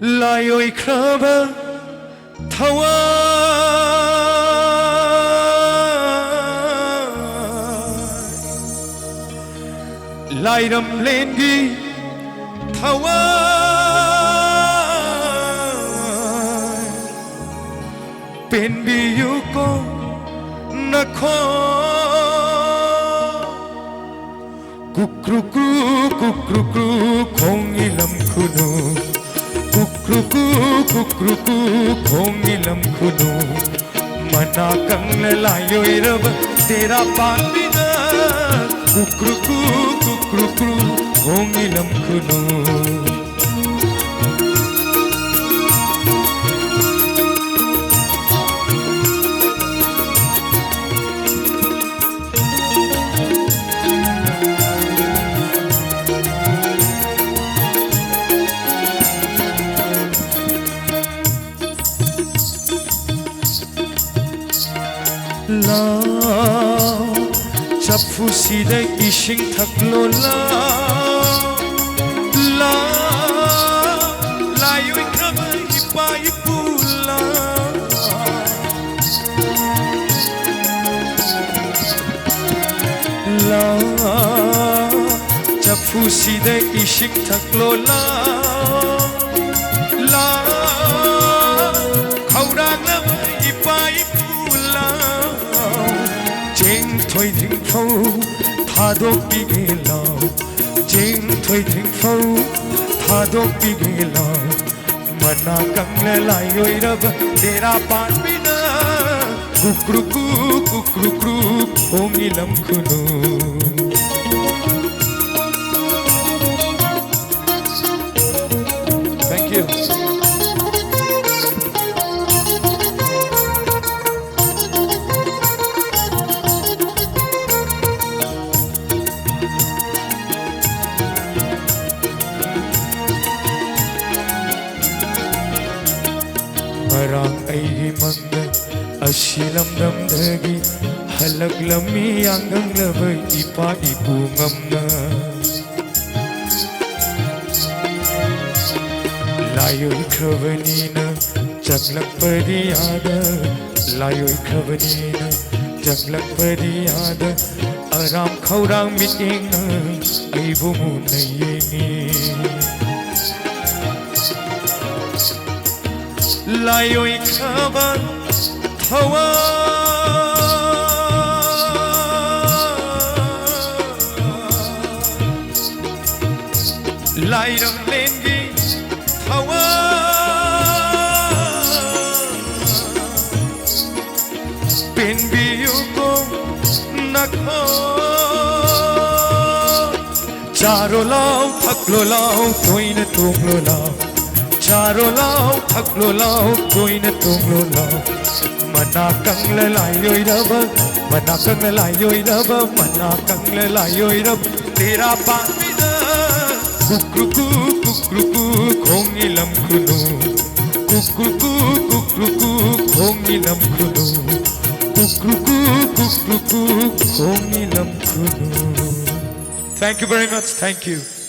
Laioi kraba thawa Lairam lengi thawa Penbiyu ko nakho Kukruku kukruku khongilam khunu Kukruku kukruku khongilam khunu Mana kangla layoi rab tera paanbina Kukruku kukruku khongilam khunu La chapu sida ishing thaklo la layoi kraba ipa ipula la chapu sida ishing thaklo la khaurang la ipa ipula Jeng thoi thing phau thadok pi gelaw Jeng thoi thing phau thadok pi gelaw Mana kangle layoi rab tera paan bina Kukruku kukruku khongilam khunu Thank you. Marang aigi mangga asilam damdagi halak lami angang labai ipa ipu ngamna layoi khravanina jaglak pariyada layoi khravanina jaglak pariyada aram khaurang mitingna aibu munayeni Laioi kraba thawa Lairam lengi thawa Penbiyu ko nakho Charo lao thaklo lao toina tumlo lao Charo lao thaklo lao toina tumlo lao Mana kangla layoi rab Mana kangla layoi rab Mana kangla layoi rab tera paanbina Kukruku kukruku khongilam khunu Kukruku kukruku khongilam khunu Kukruku kukruku khongilam khunu Thank you very much. Thank you.